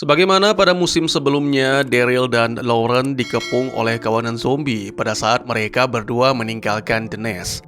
Sebagaimana pada musim sebelumnya, Daryl dan Lauren dikepung oleh kawanan zombie pada saat mereka berdua meninggalkan The Nest.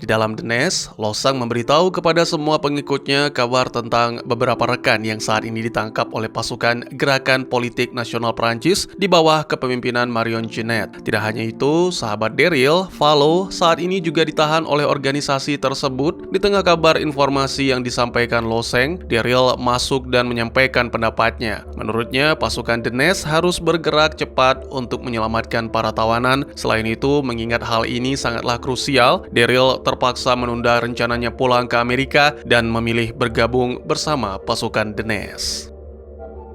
Di dalam The Nest, Losang memberitahu kepada semua pengikutnya kabar tentang beberapa rekan yang saat ini ditangkap oleh pasukan Gerakan Politik Nasional Prancis di bawah kepemimpinan Marion Jeanette. Tidak hanya itu, sahabat Daryl, Valo, saat ini juga ditahan oleh organisasi tersebut. Di tengah kabar informasi yang disampaikan Losang, Daryl masuk dan menyampaikan pendapatnya. Menurutnya, pasukan The Nest harus bergerak cepat untuk menyelamatkan para tawanan. Selain itu, mengingat hal ini sangatlah krusial, Daryl terpaksa menunda rencananya pulang ke Amerika dan memilih bergabung bersama pasukan The Nest.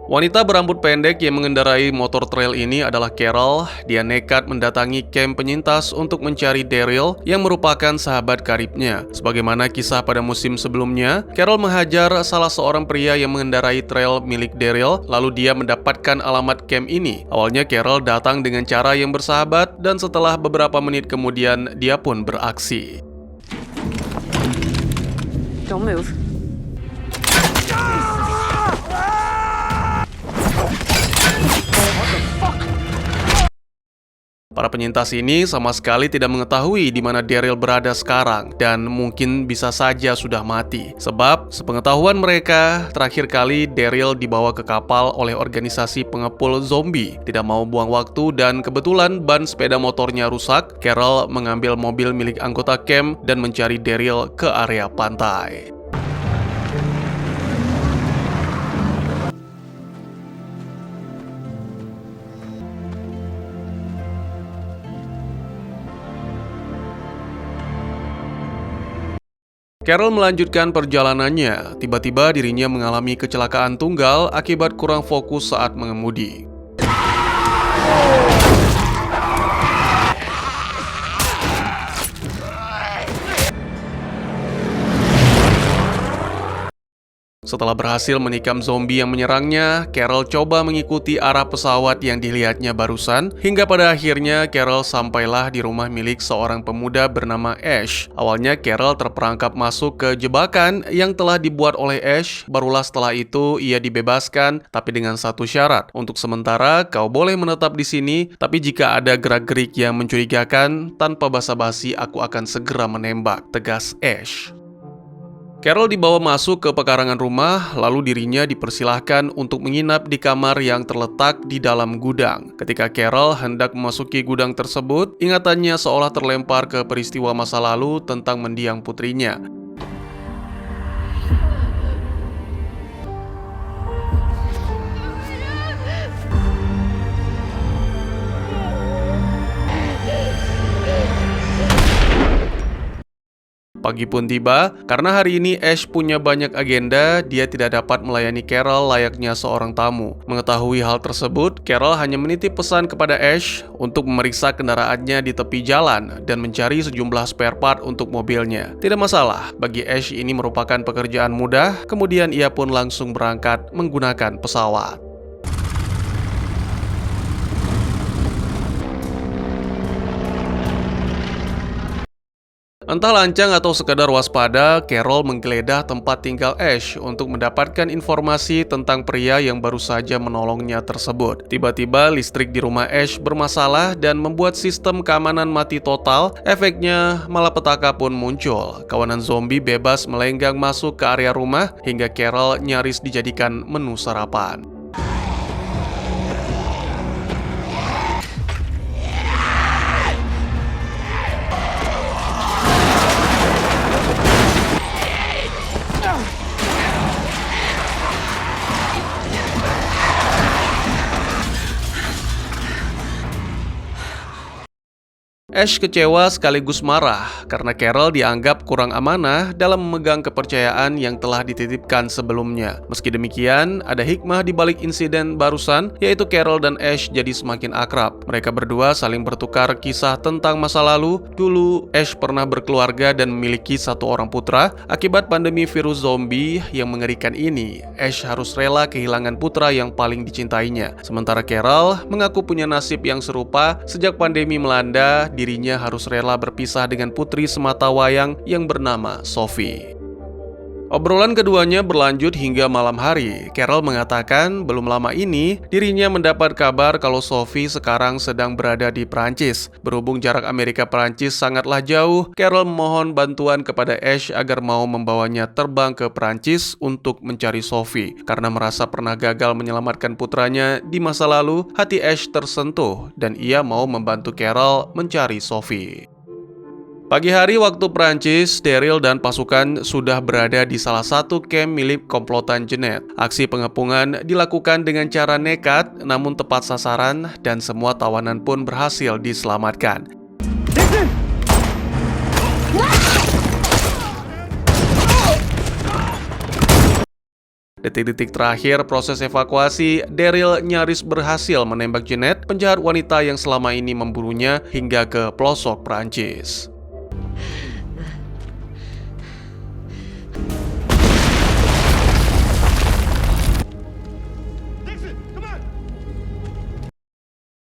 Wanita berambut pendek yang mengendarai motor trail ini adalah Carol. Dia nekat mendatangi kamp penyintas untuk mencari Daryl yang merupakan sahabat karibnya. Sebagaimana kisah pada musim sebelumnya, Carol menghajar salah seorang pria yang mengendarai trail milik Daryl, lalu dia mendapatkan alamat camp ini. Awalnya Carol datang dengan cara yang bersahabat dan setelah beberapa menit kemudian dia pun beraksi. Don't move. Para penyintas ini sama sekali tidak mengetahui di mana Daryl berada sekarang dan mungkin bisa saja sudah mati. Sebab sepengetahuan mereka, terakhir kali Daryl dibawa ke kapal oleh organisasi pengepul zombie. Tidak mau buang waktu dan kebetulan ban sepeda motornya rusak, Carol mengambil mobil milik anggota camp dan mencari Daryl ke area pantai. Carol melanjutkan perjalanannya. Tiba-tiba dirinya mengalami kecelakaan tunggal akibat kurang fokus saat mengemudi. Setelah berhasil menikam zombie yang menyerangnya, Carol coba mengikuti arah pesawat yang dilihatnya barusan, hingga pada akhirnya Carol sampailah di rumah milik seorang pemuda bernama Ash. Awalnya Carol terperangkap masuk ke jebakan yang telah dibuat oleh Ash, barulah setelah itu ia dibebaskan, tapi dengan satu syarat. Untuk sementara, kau boleh menetap di sini, tapi jika ada gerak-gerik yang mencurigakan, tanpa basa-basi aku akan segera menembak, tegas Ash. Carol dibawa masuk ke pekarangan rumah, lalu dirinya dipersilahkan untuk menginap di kamar yang terletak di dalam gudang. Ketika Carol hendak memasuki gudang tersebut, ingatannya seolah terlempar ke peristiwa masa lalu tentang mendiang putrinya. Pagi pun tiba, karena hari ini Ash punya banyak agenda, dia tidak dapat melayani Carol layaknya seorang tamu. Mengetahui hal tersebut, Carol hanya menitip pesan kepada Ash untuk memeriksa kendaraannya di tepi jalan dan mencari sejumlah spare part untuk mobilnya. Tidak masalah, bagi Ash ini merupakan pekerjaan mudah, kemudian ia pun langsung berangkat menggunakan pesawat. Entah lancang atau sekadar waspada, Carol menggeledah tempat tinggal Ash untuk mendapatkan informasi tentang pria yang baru saja menolongnya tersebut. Tiba-tiba listrik di rumah Ash bermasalah dan membuat sistem keamanan mati total. Efeknya, malapetaka pun muncul. Kawanan zombie bebas melenggang masuk ke area rumah hingga Carol nyaris dijadikan menu sarapan. Ash kecewa sekaligus marah karena Carol dianggap kurang amanah dalam memegang kepercayaan yang telah dititipkan sebelumnya. Meski demikian, ada hikmah di balik insiden barusan, yaitu Carol dan Ash jadi semakin akrab. Mereka berdua saling bertukar kisah tentang masa lalu. Dulu, Ash pernah berkeluarga dan memiliki satu orang putra. Akibat pandemi virus zombie yang mengerikan ini, Ash harus rela kehilangan putra yang paling dicintainya. Sementara Carol mengaku punya nasib yang serupa. Sejak pandemi melanda, dirinya harus rela berpisah dengan putri sematawayang yang bernama Sophie. Obrolan keduanya berlanjut hingga malam hari. Carol mengatakan belum lama ini dirinya mendapat kabar kalau Sophie sekarang sedang berada di Prancis. Berhubung jarak Amerika-Prancis sangatlah jauh, Carol memohon bantuan kepada Ash agar mau membawanya terbang ke Prancis untuk mencari Sophie. Karena merasa pernah gagal menyelamatkan putranya di masa lalu, hati Ash tersentuh dan ia mau membantu Carol mencari Sophie. Pagi hari waktu Prancis, Daryl dan pasukan sudah berada di salah satu kamp milik komplotan Jeanette. Aksi pengepungan dilakukan dengan cara nekat namun tepat sasaran dan semua tawanan pun berhasil diselamatkan. Detik-detik terakhir proses evakuasi, Daryl nyaris berhasil menembak Jeanette, penjahat wanita yang selama ini memburunya hingga ke pelosok Prancis.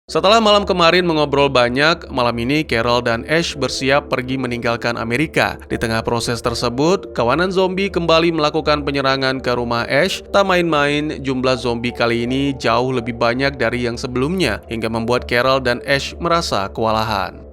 Setelah malam kemarin mengobrol banyak, malam ini Carol dan Ash bersiap pergi meninggalkan Amerika. Di tengah proses tersebut, kawanan zombie kembali melakukan penyerangan ke rumah Ash. Tak main-main, jumlah zombie kali ini jauh lebih banyak dari yang sebelumnya, hingga membuat Carol dan Ash merasa kewalahan.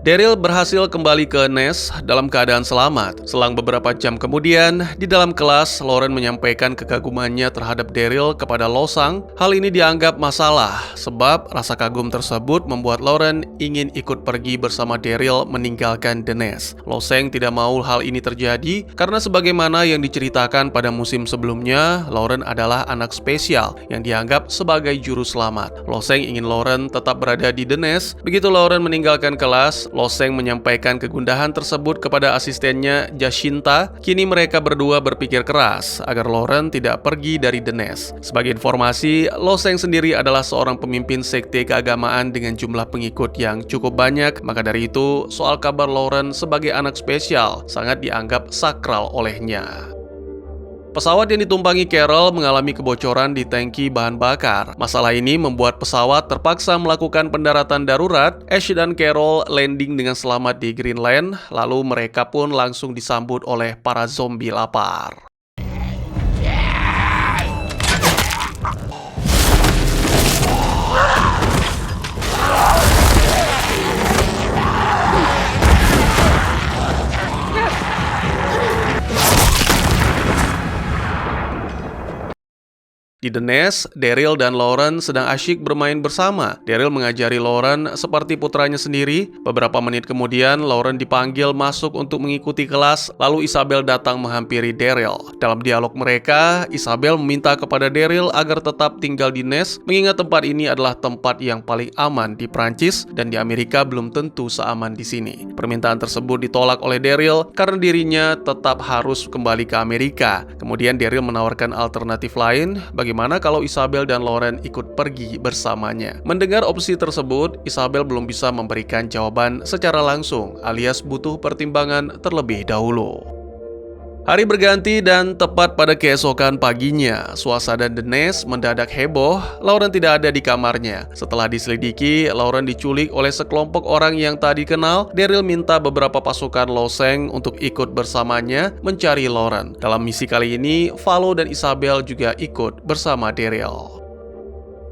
Daryl berhasil kembali ke Nest dalam keadaan selamat. Selang beberapa jam kemudian, di dalam kelas, Lauren menyampaikan kekagumannya terhadap Daryl kepada Losang. Hal ini dianggap masalah, sebab rasa kagum tersebut membuat Lauren ingin ikut pergi bersama Daryl meninggalkan The Nest. Losang tidak mau hal ini terjadi, karena sebagaimana yang diceritakan pada musim sebelumnya, Lauren adalah anak spesial yang dianggap sebagai juru selamat. Losang ingin Lauren tetap berada di The Nest. Begitu Lauren meninggalkan kelas, Losang menyampaikan kegundahan tersebut kepada asistennya Jacinta. Kini mereka berdua berpikir keras agar Lauren tidak pergi dari The Nest. Sebagai informasi, Losang sendiri adalah seorang pemimpin sekte keagamaan dengan jumlah pengikut yang cukup banyak. Maka dari itu, soal kabar Lauren sebagai anak spesial sangat dianggap sakral olehnya. Pesawat yang ditumpangi Carol mengalami kebocoran di tangki bahan bakar. Masalah ini membuat pesawat terpaksa melakukan pendaratan darurat. Ash dan Carol landing dengan selamat di Greenland, lalu mereka pun langsung disambut oleh para zombie lapar. Di The Nest, Daryl dan Lauren sedang asyik bermain bersama. Daryl mengajari Lauren seperti putranya sendiri. Beberapa menit kemudian, Lauren dipanggil masuk untuk mengikuti kelas, lalu Isabel datang menghampiri Daryl. Dalam dialog mereka, Isabel meminta kepada Daryl agar tetap tinggal di Nest, mengingat tempat ini adalah tempat yang paling aman di Prancis dan di Amerika belum tentu seaman di sini. Permintaan tersebut ditolak oleh Daryl karena dirinya tetap harus kembali ke Amerika. Kemudian Daryl menawarkan alternatif lain. Bagaimana kalau Isabel dan Lauren ikut pergi bersamanya? Mendengar opsi tersebut, Isabel belum bisa memberikan jawaban secara langsung, alias butuh pertimbangan terlebih dahulu. Hari berganti dan tepat pada keesokan paginya, suasana The Nest mendadak heboh. Lauren tidak ada di kamarnya. Setelah diselidiki, Lauren diculik oleh sekelompok orang yang tak dikenal. Daryl minta beberapa pasukan Losang untuk ikut bersamanya mencari Lauren. Dalam misi kali ini, Valo dan Isabel juga ikut bersama Daryl.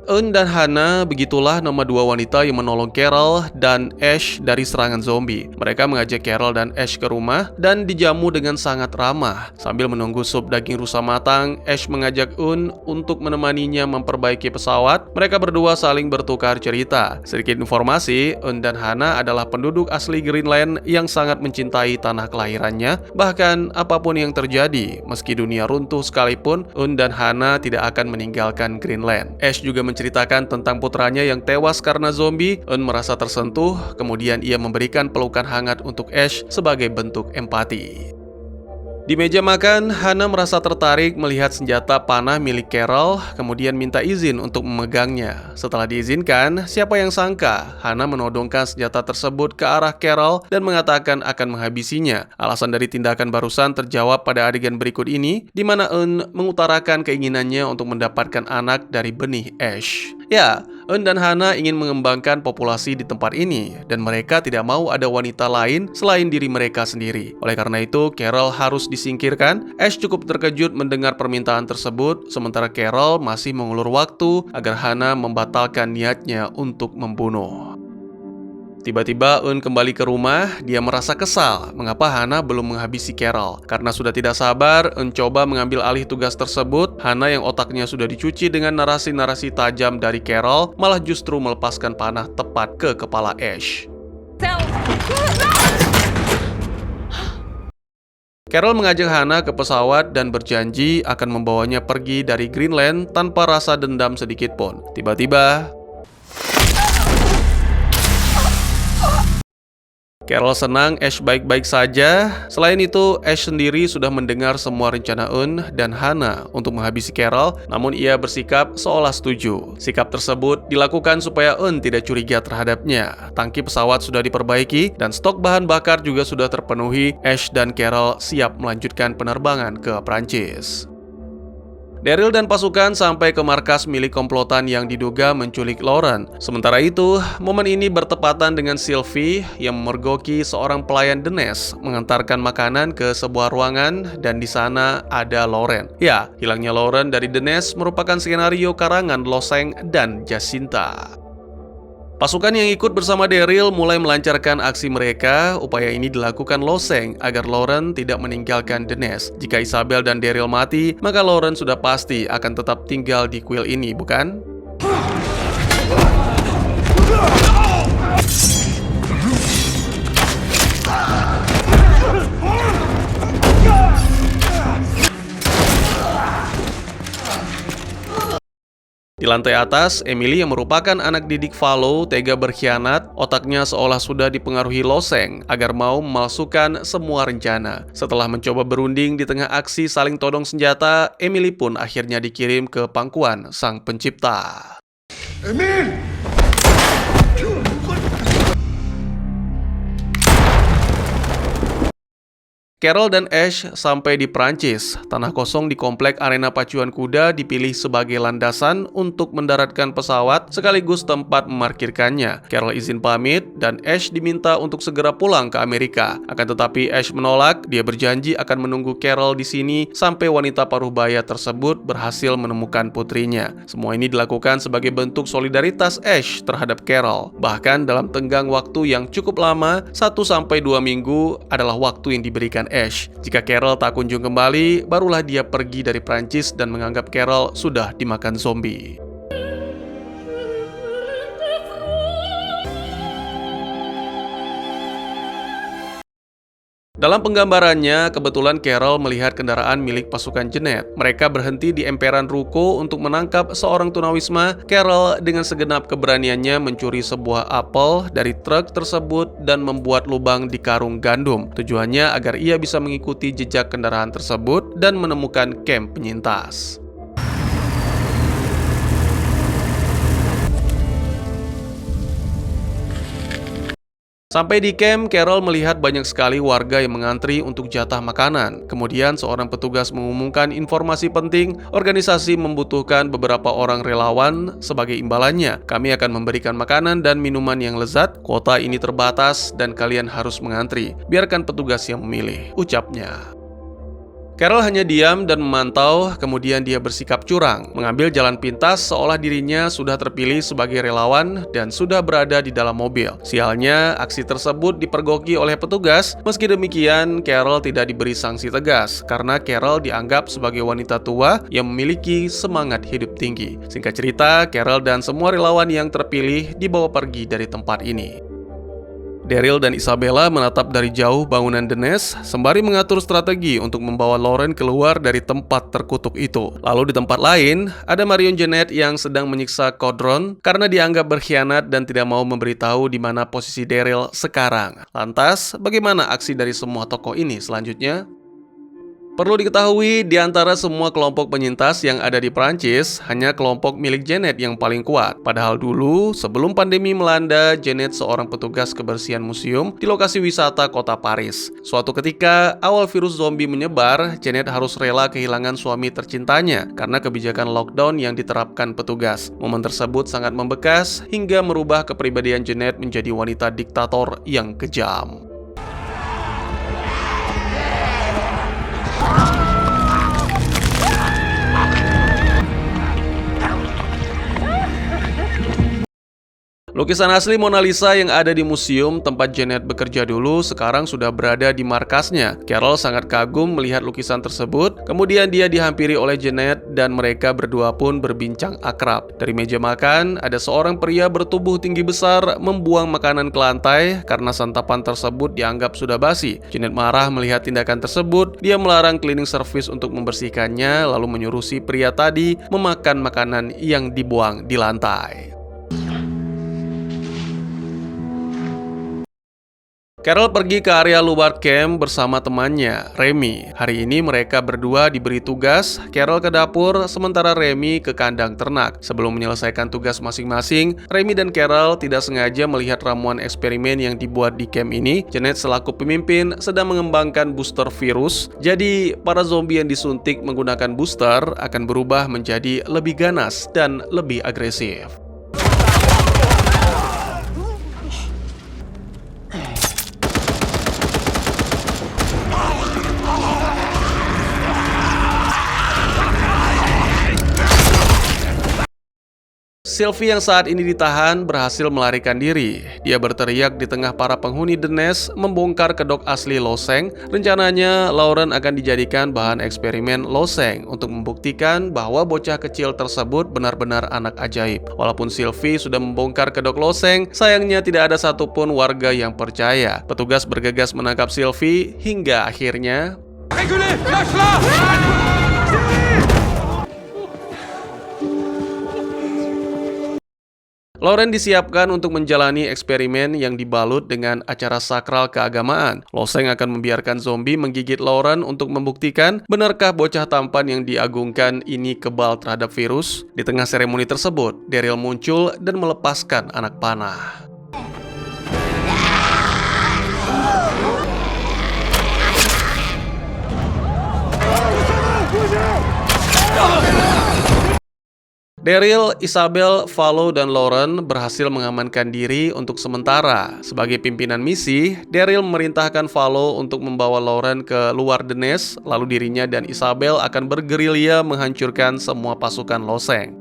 Eun dan Hana begitulah nama dua wanita yang menolong Carol dan Ash dari serangan zombie. Mereka mengajak Carol dan Ash ke rumah dan dijamu dengan sangat ramah. Sambil menunggu sup daging rusa matang, Ash mengajak Eun untuk menemaninya memperbaiki pesawat. Mereka berdua saling bertukar cerita. Sedikit informasi, Eun dan Hana adalah penduduk asli Greenland yang sangat mencintai tanah kelahirannya. Bahkan apapun yang terjadi, meski dunia runtuh sekalipun, Eun dan Hana tidak akan meninggalkan Greenland. Ash juga menceritakan tentang putranya yang tewas karena zombie. Eun merasa tersentuh, kemudian ia memberikan pelukan hangat untuk Ash sebagai bentuk empati. Di meja makan, Hana merasa tertarik melihat senjata panah milik Carol, kemudian minta izin untuk memegangnya. Setelah diizinkan, siapa yang sangka Hana menodongkan senjata tersebut ke arah Carol dan mengatakan akan menghabisinya. Alasan dari tindakan barusan terjawab pada adegan berikut ini, di mana Eun mengutarakan keinginannya untuk mendapatkan anak dari benih Ash. Ya, Eun dan Hana ingin mengembangkan populasi di tempat ini, dan mereka tidak mau ada wanita lain selain diri mereka sendiri. Oleh karena itu, Carol harus disingkirkan. Ash cukup terkejut mendengar permintaan tersebut, sementara Carol masih mengulur waktu agar Hana membatalkan niatnya untuk membunuh. Tiba-tiba Eun kembali ke rumah. Dia merasa kesal mengapa Hana belum menghabisi Carol. Karena sudah tidak sabar, Eun coba mengambil alih tugas tersebut. Hana yang otaknya sudah dicuci dengan narasi-narasi tajam dari Carol malah justru melepaskan panah tepat ke kepala Ash. Carol mengajak Hana ke pesawat dan berjanji akan membawanya pergi dari Greenland tanpa rasa dendam sedikit pun. Tiba-tiba Carol senang Ash baik-baik saja. Selain itu, Ash sendiri sudah mendengar semua rencana Eun dan Hana untuk menghabisi Carol, namun ia bersikap seolah setuju. Sikap tersebut dilakukan supaya Eun tidak curiga terhadapnya. Tangki pesawat sudah diperbaiki dan stok bahan bakar juga sudah terpenuhi. Ash dan Carol siap melanjutkan penerbangan ke Prancis. Daryl dan pasukan sampai ke markas milik komplotan yang diduga menculik Lauren. Sementara itu, momen ini bertepatan dengan Sylvie yang memergoki seorang pelayan The Nest mengantarkan makanan ke sebuah ruangan dan di sana ada Lauren. Ya, hilangnya Lauren dari The Nest merupakan skenario karangan Loseng dan Jacinta. Pasukan yang ikut bersama Daryl mulai melancarkan aksi mereka. Upaya ini dilakukan Loseng agar Lauren tidak meninggalkan The Nest. Jika Isabel dan Daryl mati, maka Lauren sudah pasti akan tetap tinggal di kuil ini, bukan? Di lantai atas, Emily yang merupakan anak didik Valo tega berkhianat. Otaknya seolah sudah dipengaruhi Loseng agar mau memalsukan semua rencana. Setelah mencoba berunding di tengah aksi saling todong senjata, Emily pun akhirnya dikirim ke pangkuan sang pencipta. Emil! Carol dan Ash sampai di Prancis. Tanah kosong di komplek arena pacuan kuda dipilih sebagai landasan untuk mendaratkan pesawat sekaligus tempat memarkirkannya. Carol izin pamit dan Ash diminta untuk segera pulang ke Amerika. Akan tetapi Ash menolak. Dia berjanji akan menunggu Carol di sini sampai wanita paruh baya tersebut berhasil menemukan putrinya. Semua ini dilakukan sebagai bentuk solidaritas Ash terhadap Carol. Bahkan dalam tenggang waktu yang cukup lama, 1-2 minggu adalah waktu yang diberikan Ash. Jika Carol tak kunjung kembali, barulah dia pergi dari Prancis dan menganggap Carol sudah dimakan zombie. Dalam penggambarannya, kebetulan Carol melihat kendaraan milik pasukan Jenet. Mereka berhenti di emperan ruko untuk menangkap seorang tunawisma. Carol dengan segenap keberaniannya mencuri sebuah apel dari truk tersebut dan membuat lubang di karung gandum. Tujuannya agar ia bisa mengikuti jejak kendaraan tersebut dan menemukan kamp penyintas. Sampai di camp, Carol melihat banyak sekali warga yang mengantri untuk jatah makanan. Kemudian seorang petugas mengumumkan informasi penting, organisasi membutuhkan beberapa orang relawan sebagai imbalannya. Kami akan memberikan makanan dan minuman yang lezat, kuota ini terbatas dan kalian harus mengantri. Biarkan petugas yang memilih, ucapnya. Carol hanya diam dan memantau, kemudian dia bersikap curang, mengambil jalan pintas seolah dirinya sudah terpilih sebagai relawan dan sudah berada di dalam mobil. Sialnya, aksi tersebut dipergoki oleh petugas. Meski demikian, Carol tidak diberi sanksi tegas karena Carol dianggap sebagai wanita tua yang memiliki semangat hidup tinggi. Singkat cerita, Carol dan semua relawan yang terpilih dibawa pergi dari tempat ini. Daryl dan Isabella menatap dari jauh bangunan The Nest sembari mengatur strategi untuk membawa Lauren keluar dari tempat terkutuk itu. Lalu di tempat lain, ada Marion Jeanette yang sedang menyiksa Codron karena dianggap berkhianat dan tidak mau memberitahu di mana posisi Daryl sekarang. Lantas, bagaimana aksi dari semua tokoh ini selanjutnya? Perlu diketahui, di antara semua kelompok penyintas yang ada di Prancis, hanya kelompok milik Jeanette yang paling kuat. Padahal dulu, sebelum pandemi melanda, Jeanette seorang petugas kebersihan museum di lokasi wisata kota Paris. Suatu ketika, awal virus zombie menyebar, Jeanette harus rela kehilangan suami tercintanya karena kebijakan lockdown yang diterapkan petugas. Momen tersebut sangat membekas hingga merubah kepribadian Jeanette menjadi wanita diktator yang kejam. Lukisan asli Mona Lisa yang ada di museum tempat Jeanette bekerja dulu sekarang sudah berada di markasnya. Carol sangat kagum melihat lukisan tersebut, kemudian dia dihampiri oleh Jeanette dan mereka berdua pun berbincang akrab. Dari meja makan, ada seorang pria bertubuh tinggi besar membuang makanan ke lantai karena santapan tersebut dianggap sudah basi. Jeanette marah melihat tindakan tersebut, dia melarang cleaning service untuk membersihkannya lalu menyuruh si pria tadi memakan makanan yang dibuang di lantai. Carol pergi ke area luar camp bersama temannya, Remy. Hari ini mereka berdua diberi tugas, Carol ke dapur, sementara Remy ke kandang ternak. Sebelum menyelesaikan tugas masing-masing, Remy dan Carol tidak sengaja melihat ramuan eksperimen yang dibuat di camp ini. Jeanette selaku pemimpin sedang mengembangkan booster virus, jadi para zombie yang disuntik menggunakan booster akan berubah menjadi lebih ganas dan lebih agresif. Sylvie yang saat ini ditahan berhasil melarikan diri. Dia berteriak di tengah para penghuni The Nest membongkar kedok asli Loseng. Rencananya, Lauren akan dijadikan bahan eksperimen Loseng untuk membuktikan bahwa bocah kecil tersebut benar-benar anak ajaib. Walaupun Sylvie sudah membongkar kedok Loseng, sayangnya tidak ada satupun warga yang percaya. Petugas bergegas menangkap Sylvie hingga akhirnya Lauren disiapkan untuk menjalani eksperimen yang dibalut dengan acara sakral keagamaan. Loseng akan membiarkan zombie menggigit Lauren untuk membuktikan benarkah bocah tampan yang diagungkan ini kebal terhadap virus. Di tengah seremoni tersebut, Daryl muncul dan melepaskan anak panah. Daryl, Isabel, Valo, dan Lauren berhasil mengamankan diri untuk sementara. Sebagai pimpinan misi, Daryl memerintahkan Valo untuk membawa Lauren ke luar The Nest, lalu dirinya dan Isabel akan bergerilya menghancurkan semua pasukan Loseng.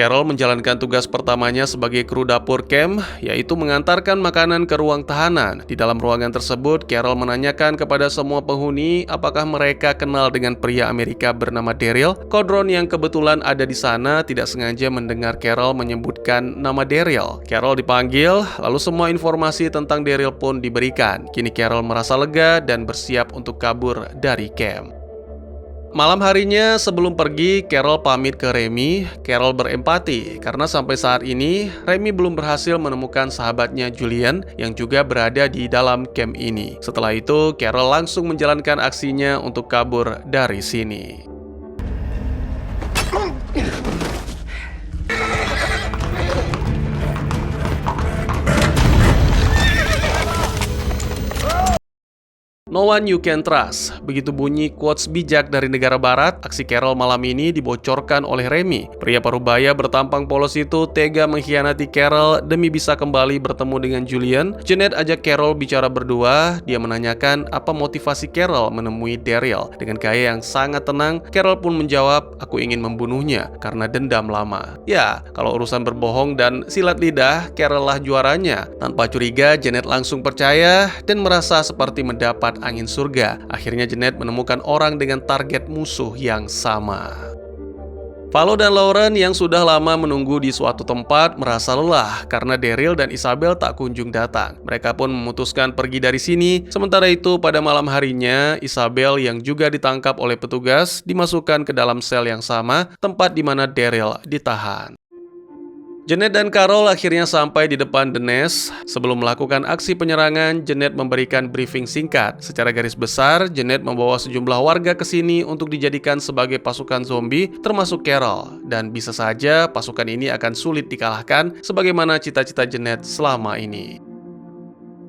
Carol menjalankan tugas pertamanya sebagai kru dapur camp, yaitu mengantarkan makanan ke ruang tahanan. Di dalam ruangan tersebut, Carol menanyakan kepada semua penghuni apakah mereka kenal dengan pria Amerika bernama Daryl. Codron yang kebetulan ada di sana tidak sengaja mendengar Carol menyebutkan nama Daryl. Carol dipanggil, lalu semua informasi tentang Daryl pun diberikan. Kini Carol merasa lega dan bersiap untuk kabur dari camp. Malam harinya sebelum pergi, Carol pamit ke Remy. Carol berempati karena sampai saat ini Remy belum berhasil menemukan sahabatnya Julian yang juga berada di dalam camp ini. Setelah itu, Carol langsung menjalankan aksinya untuk kabur dari sini. No one you can trust. Begitu bunyi quotes bijak dari negara barat, aksi Carol malam ini dibocorkan oleh Remy. Pria parubaya bertampang polos itu tega mengkhianati Carol demi bisa kembali bertemu dengan Julian. Jeanette ajak Carol bicara berdua. Dia menanyakan apa motivasi Carol menemui Daryl. Dengan gaya yang sangat tenang, Carol pun menjawab, "Aku ingin membunuhnya karena dendam lama." Ya, kalau urusan berbohong dan silat lidah, Carol lah juaranya. Tanpa curiga, Jeanette langsung percaya dan merasa seperti mendapat angin surga. Akhirnya Jeanette menemukan orang dengan target musuh yang sama. Valo dan Lauren yang sudah lama menunggu di suatu tempat merasa lelah karena Daryl dan Isabel tak kunjung datang. Mereka pun memutuskan pergi dari sini. Sementara itu pada malam harinya, Isabel yang juga ditangkap oleh petugas dimasukkan ke dalam sel yang sama, tempat di mana Daryl ditahan. Jeanette dan Carol akhirnya sampai di depan The Nest. Sebelum melakukan aksi penyerangan, Jeanette memberikan briefing singkat. Secara garis besar, Jeanette membawa sejumlah warga ke sini untuk dijadikan sebagai pasukan zombie, termasuk Carol. Dan bisa saja pasukan ini akan sulit dikalahkan, sebagaimana cita-cita Jeanette selama ini.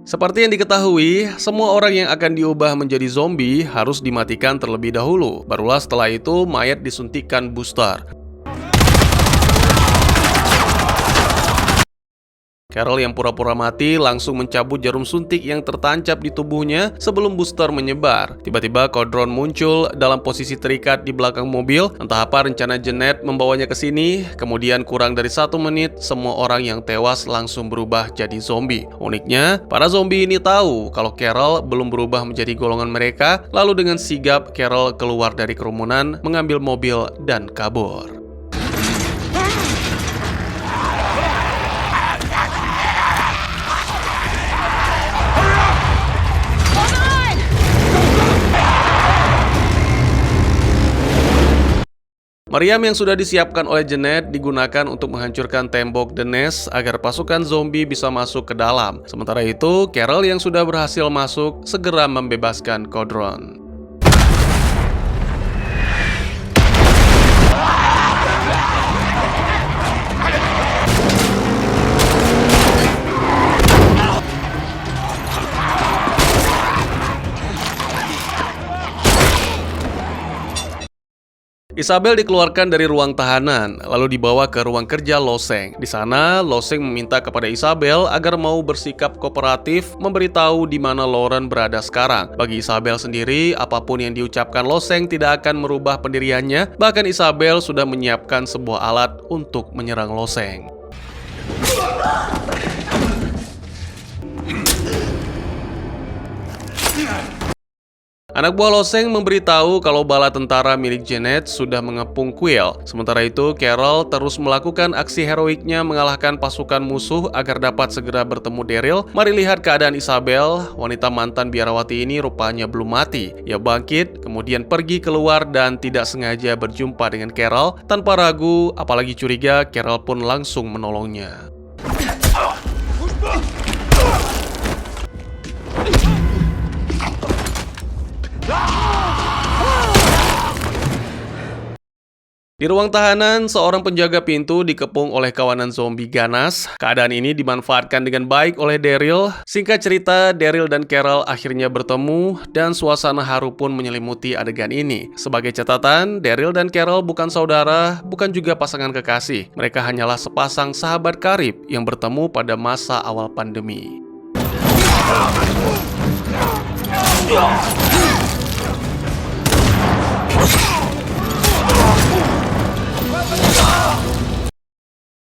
Seperti yang diketahui, semua orang yang akan diubah menjadi zombie harus dimatikan terlebih dahulu. Barulah setelah itu mayat disuntikkan booster. Carol yang pura-pura mati langsung mencabut jarum suntik yang tertancap di tubuhnya sebelum booster menyebar. Tiba-tiba Codron muncul dalam posisi terikat di belakang mobil. Entah apa rencana Jeanette membawanya ke sini. Kemudian kurang dari 1 menit, semua orang yang tewas langsung berubah jadi zombie. Uniknya, para zombie ini tahu kalau Carol belum berubah menjadi golongan mereka. Lalu dengan sigap, Carol keluar dari kerumunan, mengambil mobil dan kabur. Meriam yang sudah disiapkan oleh Jeanette digunakan untuk menghancurkan tembok The Nest agar pasukan zombie bisa masuk ke dalam. Sementara itu, Carol yang sudah berhasil masuk segera membebaskan Codron. Isabel dikeluarkan dari ruang tahanan, lalu dibawa ke ruang kerja Loseng. Di sana, Loseng meminta kepada Isabel agar mau bersikap kooperatif, memberitahu di mana Lauren berada sekarang. Bagi Isabel sendiri, apapun yang diucapkan Loseng tidak akan merubah pendiriannya. Bahkan Isabel sudah menyiapkan sebuah alat untuk menyerang Loseng. Anak buah Loseng memberitahu kalau bala tentara milik Jeanette sudah mengepung kuil. Sementara itu, Carol terus melakukan aksi heroiknya mengalahkan pasukan musuh agar dapat segera bertemu Daryl. Mari lihat keadaan Isabel. Wanita mantan biarawati ini rupanya belum mati. Ia bangkit, kemudian pergi keluar dan tidak sengaja berjumpa dengan Carol. Tanpa ragu, apalagi curiga, Carol pun langsung menolongnya. Di ruang tahanan, seorang penjaga pintu dikepung oleh kawanan zombie ganas. Keadaan ini dimanfaatkan dengan baik oleh Daryl. Singkat cerita, Daryl dan Carol akhirnya bertemu dan suasana haru pun menyelimuti adegan ini. Sebagai catatan, Daryl dan Carol bukan saudara, bukan juga pasangan kekasih. Mereka hanyalah sepasang sahabat karib yang bertemu pada masa awal pandemi.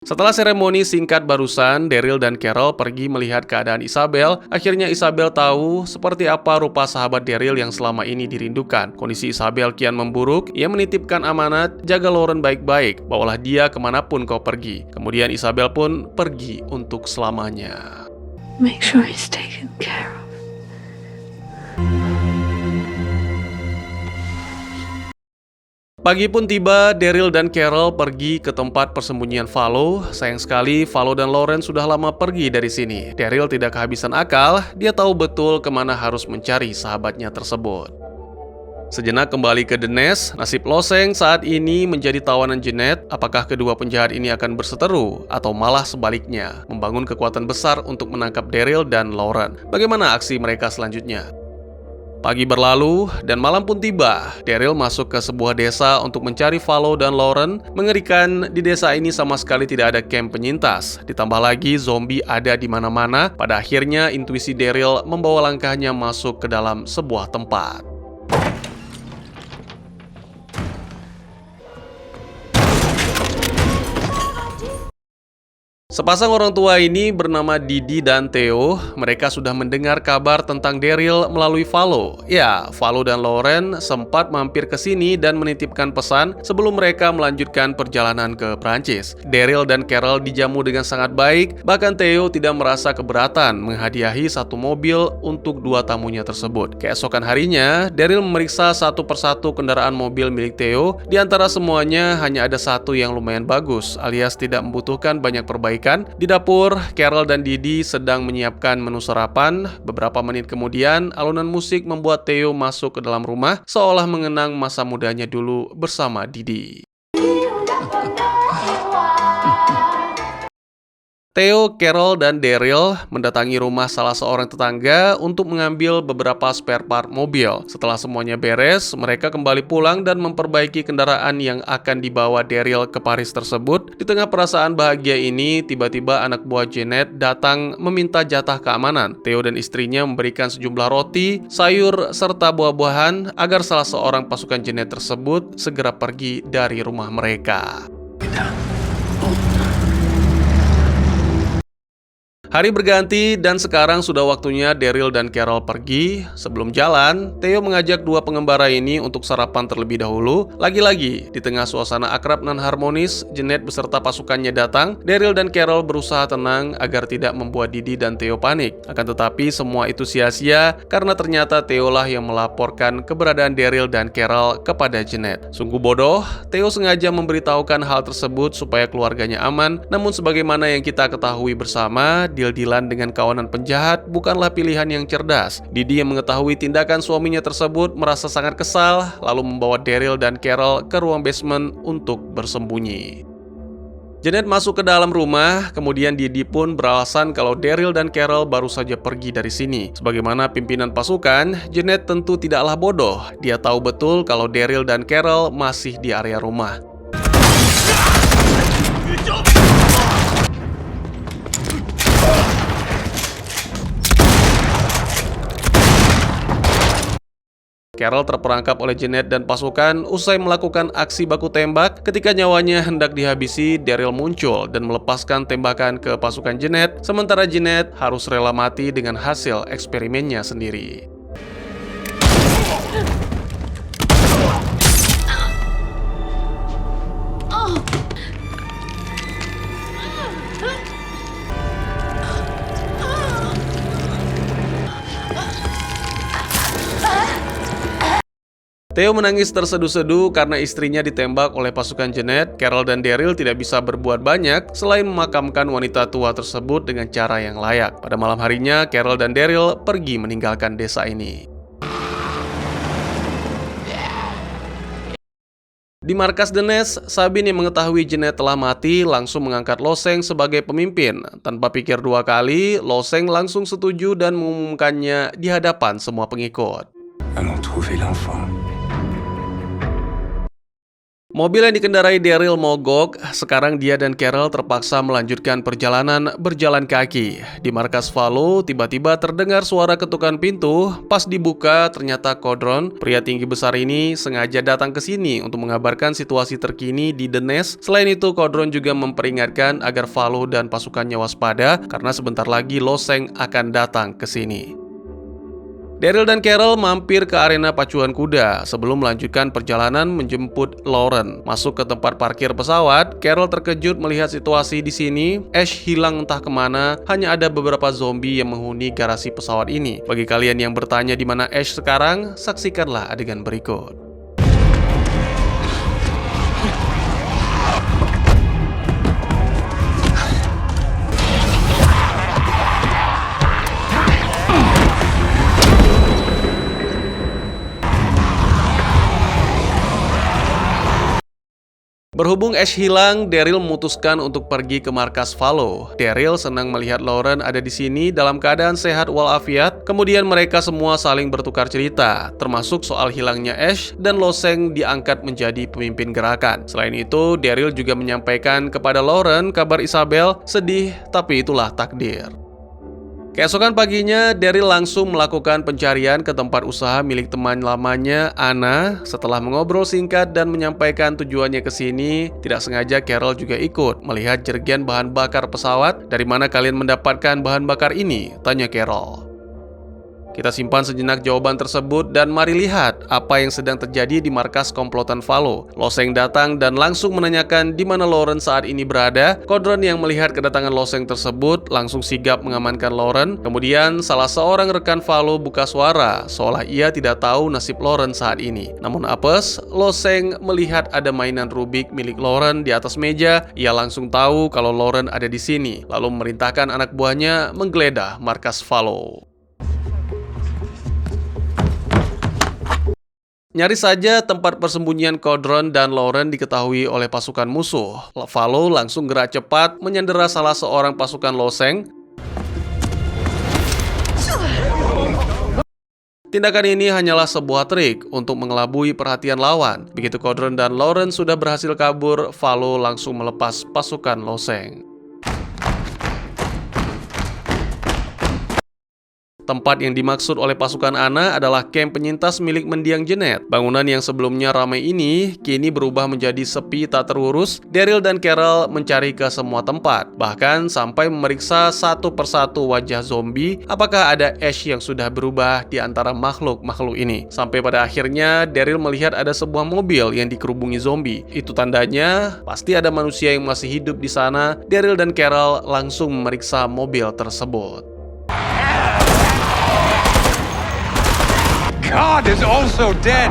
Setelah seremoni singkat barusan, Daryl dan Carol pergi melihat keadaan Isabel. Akhirnya Isabel tahu seperti apa rupa sahabat Daryl yang selama ini dirindukan. Kondisi Isabel kian memburuk. Ia menitipkan amanat, jaga Lauren baik-baik, bawalah dia kemanapun kau pergi. Kemudian Isabel pun pergi untuk selamanya. Make sure he's taken care of. Pagi pun tiba, Daryl dan Carol pergi ke tempat persembunyian Valo. Sayang sekali, Valo dan Lauren sudah lama pergi dari sini. Daryl tidak kehabisan akal, dia tahu betul kemana harus mencari sahabatnya tersebut. Sejenak kembali ke The Nest, nasib Loseng saat ini menjadi tawanan Jeanette. Apakah kedua penjahat ini akan berseteru, atau malah sebaliknya, membangun kekuatan besar untuk menangkap Daryl dan Lauren? Bagaimana aksi mereka selanjutnya? Pagi berlalu, dan malam pun tiba. Daryl masuk ke sebuah desa untuk mencari Valo dan Lauren. Mengerikan, di desa ini sama sekali tidak ada camp penyintas. Ditambah lagi, zombie ada di mana-mana. Pada akhirnya, intuisi Daryl membawa langkahnya masuk ke dalam sebuah tempat. Sepasang orang tua ini bernama Didi dan Theo. Mereka sudah mendengar kabar tentang Daryl melalui Valo. Ya, Valo dan Lauren sempat mampir ke sini dan menitipkan pesan sebelum mereka melanjutkan perjalanan ke Prancis. Daryl dan Carol dijamu dengan sangat baik, bahkan Theo tidak merasa keberatan menghadiahi satu mobil untuk dua tamunya tersebut. Keesokan harinya, Daryl memeriksa satu persatu kendaraan mobil milik Theo. Di antara semuanya hanya ada satu yang lumayan bagus, alias tidak membutuhkan banyak perbaikan. Di dapur, Carol dan Didi sedang menyiapkan menu sarapan. Beberapa menit kemudian, alunan musik membuat Theo masuk ke dalam rumah, seolah mengenang masa mudanya dulu bersama Didi. Theo, Carol, dan Daryl mendatangi rumah salah seorang tetangga untuk mengambil beberapa spare part mobil. Setelah semuanya beres, mereka kembali pulang dan memperbaiki kendaraan yang akan dibawa Daryl ke Paris tersebut. Di tengah perasaan bahagia ini, tiba-tiba anak buah Jeanette datang meminta jatah keamanan. Theo dan istrinya memberikan sejumlah roti, sayur, serta buah-buahan agar salah seorang pasukan Jeanette tersebut segera pergi dari rumah mereka. Hari berganti dan sekarang sudah waktunya Daryl dan Carol pergi. Sebelum jalan, Theo mengajak dua pengembara ini untuk sarapan terlebih dahulu. Lagi-lagi, di tengah suasana akrab dan harmonis, Jeanette beserta pasukannya datang. Daryl dan Carol berusaha tenang agar tidak membuat Didi dan Theo panik. Akan tetapi semua itu sia-sia karena ternyata Theo lah yang melaporkan keberadaan Daryl dan Carol kepada Jeanette. Sungguh bodoh, Theo sengaja memberitahukan hal tersebut supaya keluarganya aman. Namun sebagaimana yang kita ketahui bersama, deal-dealan dengan kawanan penjahat bukanlah pilihan yang cerdas. Didi yang mengetahui tindakan suaminya tersebut merasa sangat kesal, lalu membawa Daryl dan Carol ke ruang basement untuk bersembunyi. Jeanette masuk ke dalam rumah, kemudian Didi pun beralasan kalau Daryl dan Carol baru saja pergi dari sini. Sebagaimana pimpinan pasukan, Jeanette tentu tidaklah bodoh. Dia tahu betul kalau Daryl dan Carol masih di area rumah. Carol terperangkap oleh Jeanette dan pasukan usai melakukan aksi baku tembak. Ketika nyawanya hendak dihabisi, Daryl muncul dan melepaskan tembakan ke pasukan Jeanette, sementara Jeanette harus rela mati dengan hasil eksperimennya sendiri. Theo menangis terseduh-seduh karena istrinya ditembak oleh pasukan Jeanette. Carol dan Daryl tidak bisa berbuat banyak selain memakamkan wanita tua tersebut dengan cara yang layak. Pada malam harinya, Carol dan Daryl pergi meninggalkan desa ini. Di markas The Nest, Sabine yang mengetahui Jeanette telah mati langsung mengangkat Loseng sebagai pemimpin. Tanpa pikir dua kali, Loseng langsung setuju dan mengumumkannya di hadapan semua pengikut. Mobil yang dikendarai Daryl mogok, sekarang dia dan Carol terpaksa melanjutkan perjalanan berjalan kaki. Di markas Valo, tiba-tiba terdengar suara ketukan pintu. Pas dibuka, ternyata Kodron, pria tinggi besar ini, sengaja datang ke sini untuk mengabarkan situasi terkini di The Nest. Selain itu, Kodron juga memperingatkan agar Valo dan pasukannya waspada, karena sebentar lagi Loseng akan datang ke sini. Daryl dan Carol mampir ke arena pacuan kuda sebelum melanjutkan perjalanan menjemput Lauren. Masuk ke tempat parkir pesawat, Carol terkejut melihat situasi di sini. Ash hilang entah kemana, hanya ada beberapa zombie yang menghuni garasi pesawat ini. Bagi kalian yang bertanya di mana Ash sekarang, saksikanlah adegan berikut. Berhubung Ash hilang, Daryl memutuskan untuk pergi ke markas Valo. Daryl senang melihat Lauren ada di sini dalam keadaan sehat walafiat. Kemudian mereka semua saling bertukar cerita, termasuk soal hilangnya Ash dan Loseng diangkat menjadi pemimpin gerakan. Selain itu, Daryl juga menyampaikan kepada Lauren kabar Isabel, sedih tapi itulah takdir. Keesokan paginya, Daryl langsung melakukan pencarian ke tempat usaha milik teman lamanya, Anna. Setelah mengobrol singkat dan menyampaikan tujuannya ke sini, tidak sengaja Carol juga ikut melihat jerigen bahan bakar pesawat. Dari mana kalian mendapatkan bahan bakar ini? Tanya Carol. Kita simpan sejenak jawaban tersebut dan mari lihat apa yang sedang terjadi di markas komplotan Valo. Loseng datang dan langsung menanyakan di mana Lauren saat ini berada. Kodron yang melihat kedatangan Loseng tersebut langsung sigap mengamankan Lauren. Kemudian salah seorang rekan Valo buka suara seolah ia tidak tahu nasib Lauren saat ini. Namun apes, Loseng melihat ada mainan Rubik milik Lauren di atas meja. Ia langsung tahu kalau Lauren ada di sini, lalu memerintahkan anak buahnya menggeledah markas Valo. Nyaris saja tempat persembunyian Kodron dan Lauren diketahui oleh pasukan musuh. Valo langsung gerak cepat menyandera salah seorang pasukan Loseng. Tindakan ini hanyalah sebuah trik untuk mengelabui perhatian lawan. Begitu Kodron dan Lauren sudah berhasil kabur, Valo langsung melepas pasukan Loseng. Tempat yang dimaksud oleh pasukan Anna adalah kamp penyintas milik mendiang Jeanette. Bangunan yang sebelumnya ramai ini kini berubah menjadi sepi tak terurus. Daryl dan Carol mencari ke semua tempat, bahkan sampai memeriksa satu persatu wajah zombie apakah ada Ash yang sudah berubah di antara makhluk-makhluk ini. Sampai pada akhirnya Daryl melihat ada sebuah mobil yang dikerubungi zombie. Itu tandanya pasti ada manusia yang masih hidup di sana. Daryl dan Carol langsung memeriksa mobil tersebut. God is also dead.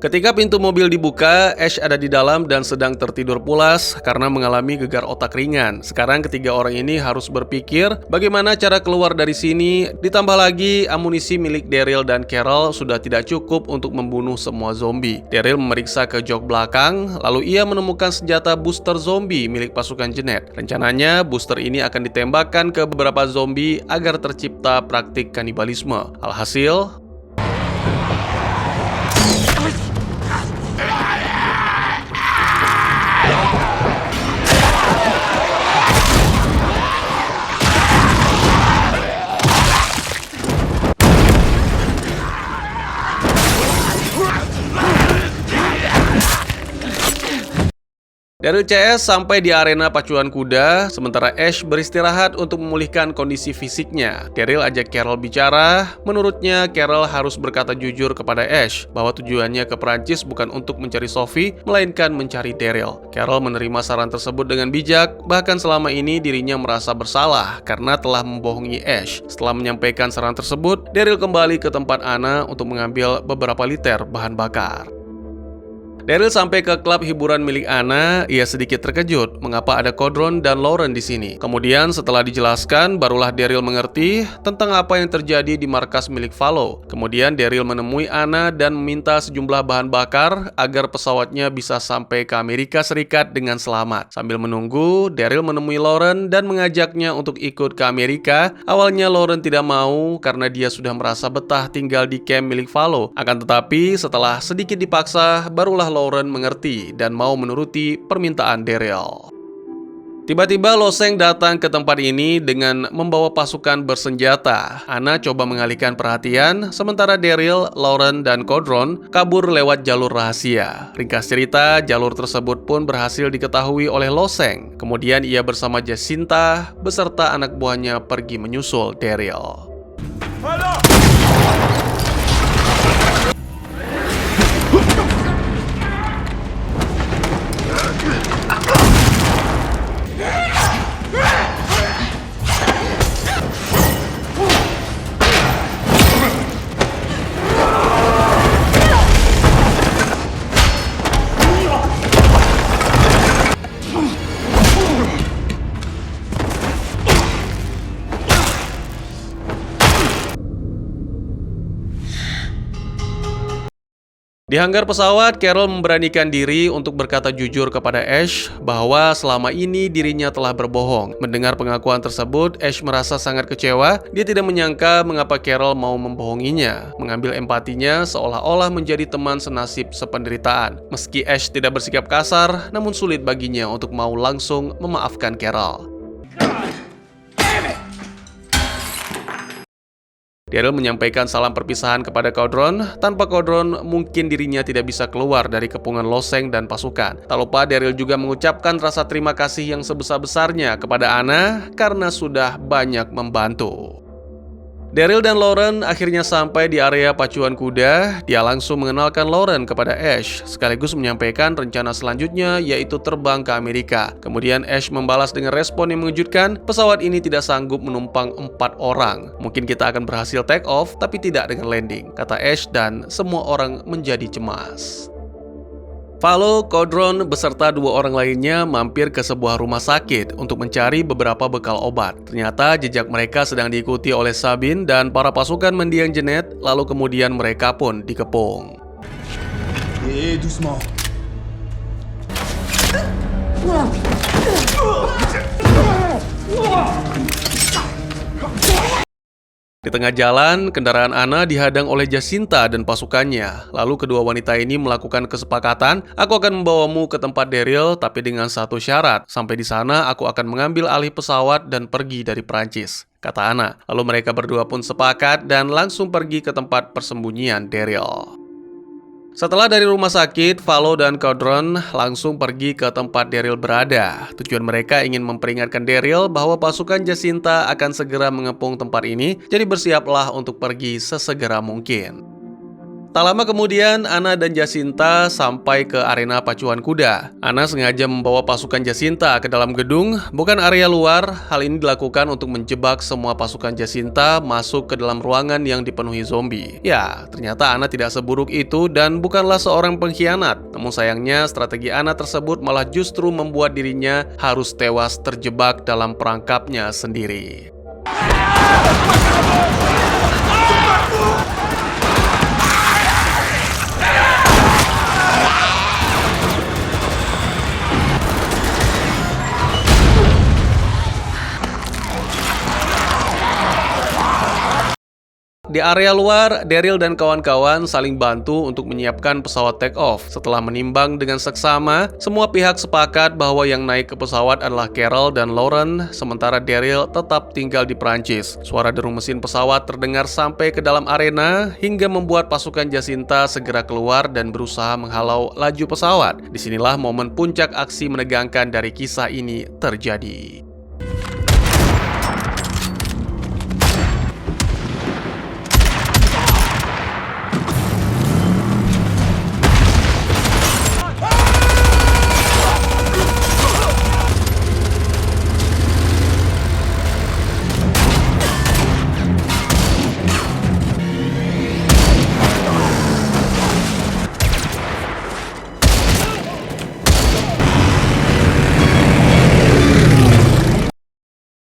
Ketika pintu mobil dibuka, Ash ada di dalam dan sedang tertidur pulas karena mengalami gegar otak ringan. Sekarang ketiga orang ini harus berpikir bagaimana cara keluar dari sini. Ditambah lagi, amunisi milik Daryl dan Carol sudah tidak cukup untuk membunuh semua zombie. Daryl memeriksa ke jok belakang, lalu ia menemukan senjata booster zombie milik pasukan Jeanette. Rencananya, booster ini akan ditembakkan ke beberapa zombie agar tercipta praktik kanibalisme. Alhasil, Daryl CS sampai di arena pacuan kuda, sementara Ash beristirahat untuk memulihkan kondisi fisiknya. Daryl ajak Carol bicara. Menurutnya, Carol harus berkata jujur kepada Ash bahwa tujuannya ke Prancis bukan untuk mencari Sophie, melainkan mencari Daryl. Carol menerima saran tersebut dengan bijak, bahkan selama ini dirinya merasa bersalah karena telah membohongi Ash. Setelah menyampaikan saran tersebut, Daryl kembali ke tempat Anna untuk mengambil beberapa liter bahan bakar. Daryl sampai ke klub hiburan milik Anna. Ia sedikit terkejut mengapa ada Kodron dan Lauren di sini. Kemudian setelah dijelaskan, barulah Daryl mengerti tentang apa yang terjadi di markas milik Valo. Kemudian Daryl menemui Anna dan meminta sejumlah bahan bakar agar pesawatnya bisa sampai ke Amerika Serikat dengan selamat. Sambil menunggu, Daryl menemui Lauren dan mengajaknya untuk ikut ke Amerika. Awalnya Lauren tidak mau karena dia sudah merasa betah tinggal di camp milik Valo. Akan tetapi setelah sedikit dipaksa, barulah Lauren mengerti dan mau menuruti permintaan Daryl. Tiba-tiba Loseng datang ke tempat ini dengan membawa pasukan bersenjata. Anna coba mengalihkan perhatian, sementara Daryl, Lauren, dan Kodron kabur lewat jalur rahasia. Ringkas cerita, jalur tersebut pun berhasil diketahui oleh Loseng. Kemudian ia bersama Jacinta beserta anak buahnya pergi menyusul Daryl. Di hanggar pesawat, Carol memberanikan diri untuk berkata jujur kepada Ash bahwa selama ini dirinya telah berbohong. Mendengar pengakuan tersebut, Ash merasa sangat kecewa. Dia tidak menyangka mengapa Carol mau membohonginya. Mengambil empatinya seolah-olah menjadi teman senasib sependeritaan. Meski Ash tidak bersikap kasar, namun sulit baginya untuk mau langsung memaafkan Carol. Daryl menyampaikan salam perpisahan kepada Caudron. Tanpa Caudron, mungkin dirinya tidak bisa keluar dari kepungan loseng dan pasukan. Tak lupa Daryl juga mengucapkan rasa terima kasih yang sebesar-besarnya kepada Anna karena sudah banyak membantu. Daryl dan Lauren akhirnya sampai di area pacuan kuda. Dia langsung mengenalkan Lauren kepada Ash, sekaligus menyampaikan rencana selanjutnya yaitu terbang ke Amerika. Kemudian Ash membalas dengan respon yang mengejutkan, pesawat ini tidak sanggup menumpang 4 orang. Mungkin kita akan berhasil take off, tapi tidak dengan landing, kata Ash dan semua orang menjadi cemas. Valo, Caudron, beserta 2 orang lainnya mampir ke sebuah rumah sakit untuk mencari beberapa bekal obat. Ternyata jejak mereka sedang diikuti oleh Sabine dan para pasukan mendiang Jeanette, lalu kemudian mereka pun dikepung. Doucement. Di tengah jalan, kendaraan Anna dihadang oleh Jacinta dan pasukannya. Lalu kedua wanita ini melakukan kesepakatan, aku akan membawamu ke tempat Daryl, tapi dengan satu syarat. Sampai di sana, aku akan mengambil alih pesawat dan pergi dari Prancis, kata Anna. Lalu mereka berdua pun sepakat dan langsung pergi ke tempat persembunyian Daryl. Setelah dari rumah sakit, Valo dan Caudron langsung pergi ke tempat Daryl berada. Tujuan mereka ingin memperingatkan Daryl bahwa pasukan Jacinta akan segera mengepung tempat ini, jadi bersiaplah untuk pergi sesegera mungkin. Tak lama kemudian, Anna dan Jacinta sampai ke arena pacuan kuda. Anna sengaja membawa pasukan Jacinta ke dalam gedung, bukan area luar. Hal ini dilakukan untuk menjebak semua pasukan Jacinta masuk ke dalam ruangan yang dipenuhi zombie. Ya, ternyata Anna tidak seburuk itu dan bukanlah seorang pengkhianat. Namun sayangnya, strategi Anna tersebut malah justru membuat dirinya harus tewas terjebak dalam perangkapnya sendiri. Di area luar, Daryl dan kawan-kawan saling bantu untuk menyiapkan pesawat take off. Setelah menimbang dengan seksama, semua pihak sepakat bahwa yang naik ke pesawat adalah Carol dan Lauren, sementara Daryl tetap tinggal di Prancis. Suara deru mesin pesawat terdengar sampai ke dalam arena hingga membuat pasukan Jacinta segera keluar dan berusaha menghalau laju pesawat. Disinilah momen puncak aksi menegangkan dari kisah ini terjadi.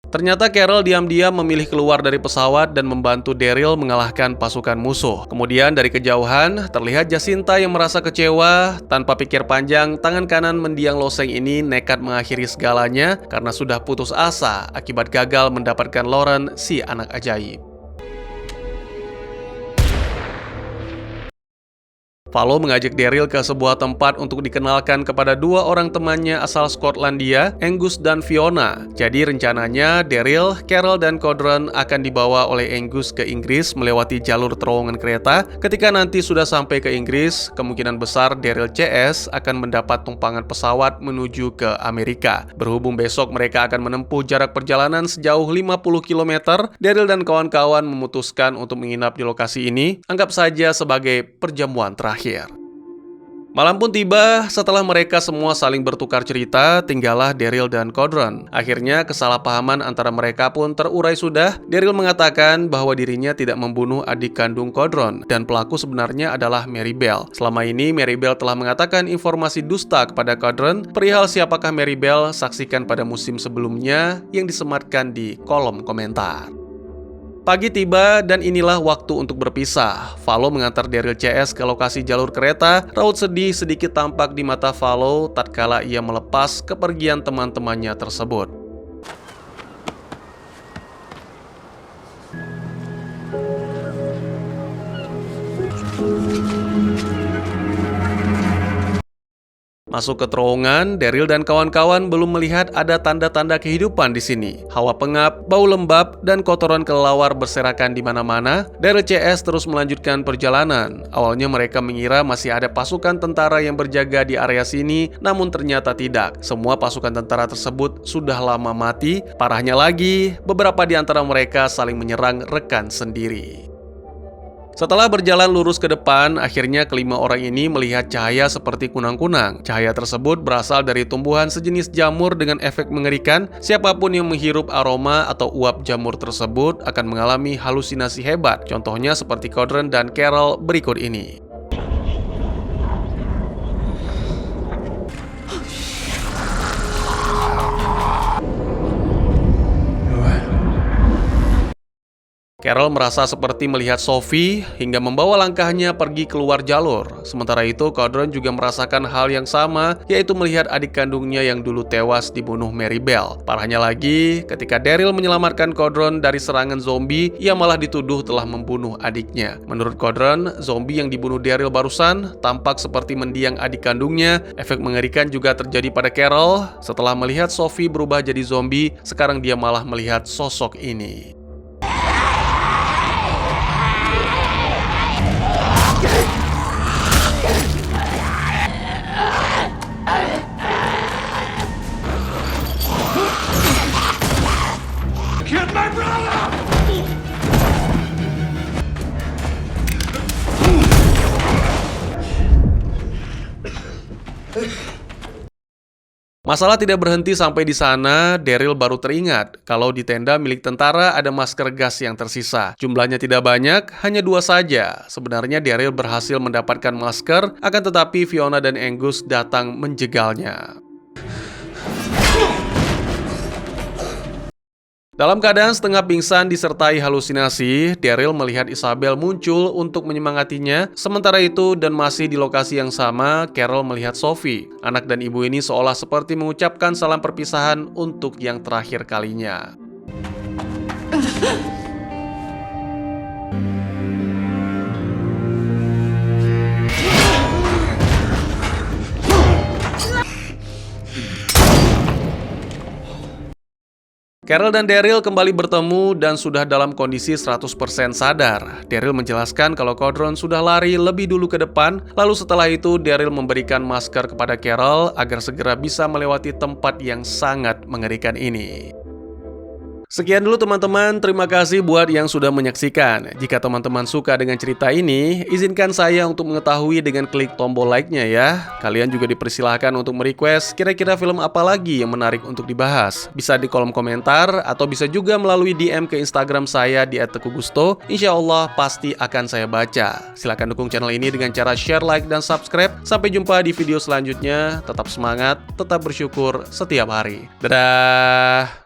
Ternyata Carol diam-diam memilih keluar dari pesawat dan membantu Daryl mengalahkan pasukan musuh. Kemudian dari kejauhan, terlihat Jacinta yang merasa kecewa. Tanpa pikir panjang, tangan kanan mendiang loseng ini nekat mengakhiri segalanya karena sudah putus asa akibat gagal mendapatkan Lauren, si anak ajaib. Valo mengajak Daryl ke sebuah tempat untuk dikenalkan kepada 2 orang temannya asal Skotlandia, Angus dan Fiona. Jadi rencananya Daryl, Carol, dan Caudron akan dibawa oleh Angus ke Inggris melewati jalur terowongan kereta. Ketika nanti sudah sampai ke Inggris, kemungkinan besar Daryl CS akan mendapat tumpangan pesawat menuju ke Amerika. Berhubung besok mereka akan menempuh jarak perjalanan sejauh 50 km, Daryl dan kawan-kawan memutuskan untuk menginap di lokasi ini, anggap saja sebagai perjamuan terakhir. Malam pun tiba, setelah mereka semua saling bertukar cerita, tinggallah Daryl dan Caudron. Akhirnya kesalahpahaman antara mereka pun terurai sudah. Daryl mengatakan bahwa dirinya tidak membunuh adik kandung Caudron dan pelaku sebenarnya adalah Maribel. Selama ini Maribel telah mengatakan informasi dusta kepada Caudron. Perihal siapakah Maribel, saksikan pada musim sebelumnya yang disematkan di kolom komentar. Pagi tiba dan inilah waktu untuk berpisah. Valo mengantar Daryl CS ke lokasi jalur kereta. Raut sedih sedikit tampak di mata Valo tatkala ia melepas kepergian teman-temannya tersebut. Masuk ke terowongan, Daryl dan kawan-kawan belum melihat ada tanda-tanda kehidupan di sini. Hawa pengap, bau lembab, dan kotoran kelelawar berserakan di mana-mana. Daryl CS terus melanjutkan perjalanan. Awalnya mereka mengira masih ada pasukan tentara yang berjaga di area sini, namun ternyata tidak. Semua pasukan tentara tersebut sudah lama mati. Parahnya lagi, beberapa di antara mereka saling menyerang rekan sendiri. Setelah berjalan lurus ke depan, akhirnya kelima orang ini melihat cahaya seperti kunang-kunang. Cahaya tersebut berasal dari tumbuhan sejenis jamur dengan efek mengerikan. Siapapun yang menghirup aroma atau uap jamur tersebut akan mengalami halusinasi hebat. Contohnya seperti Codron dan Carol berikut ini. Carol merasa seperti melihat Sophie hingga membawa langkahnya pergi keluar jalur. Sementara itu, Codron juga merasakan hal yang sama, yaitu melihat adik kandungnya yang dulu tewas dibunuh Mary Bell. Parahnya lagi, ketika Daryl menyelamatkan Codron dari serangan zombie, ia malah dituduh telah membunuh adiknya. Menurut Codron, zombie yang dibunuh Daryl barusan tampak seperti mendiang adik kandungnya. Efek mengerikan juga terjadi pada Carol. Setelah melihat Sophie berubah jadi zombie, sekarang dia malah melihat sosok ini. Killed my brother! Masalah tidak berhenti sampai di sana. Daryl baru teringat kalau di tenda milik tentara ada masker gas yang tersisa. Jumlahnya tidak banyak, hanya 2 saja. Sebenarnya Daryl berhasil mendapatkan masker, akan tetapi Fiona dan Angus datang menjegalnya. Dalam keadaan setengah pingsan disertai halusinasi, Daryl melihat Isabel muncul untuk menyemangatinya. Sementara itu, dan masih di lokasi yang sama, Carol melihat Sophie. Anak dan ibu ini seolah seperti mengucapkan salam perpisahan untuk yang terakhir kalinya. Carol dan Daryl kembali bertemu dan sudah dalam kondisi 100% sadar. Daryl menjelaskan kalau Codron sudah lari lebih dulu ke depan, lalu setelah itu Daryl memberikan masker kepada Carol agar segera bisa melewati tempat yang sangat mengerikan ini. Sekian dulu teman-teman, terima kasih buat yang sudah menyaksikan. Jika teman-teman suka dengan cerita ini, izinkan saya untuk mengetahui dengan klik tombol like-nya ya. Kalian juga dipersilahkan untuk merequest kira-kira film apa lagi yang menarik untuk dibahas. Bisa di kolom komentar atau bisa juga melalui DM ke Instagram saya di @teguhgusto. Insya Allah pasti akan saya baca. Silahkan dukung channel ini dengan cara share, like, dan subscribe. Sampai jumpa di video selanjutnya. Tetap semangat, tetap bersyukur setiap hari. Dadah!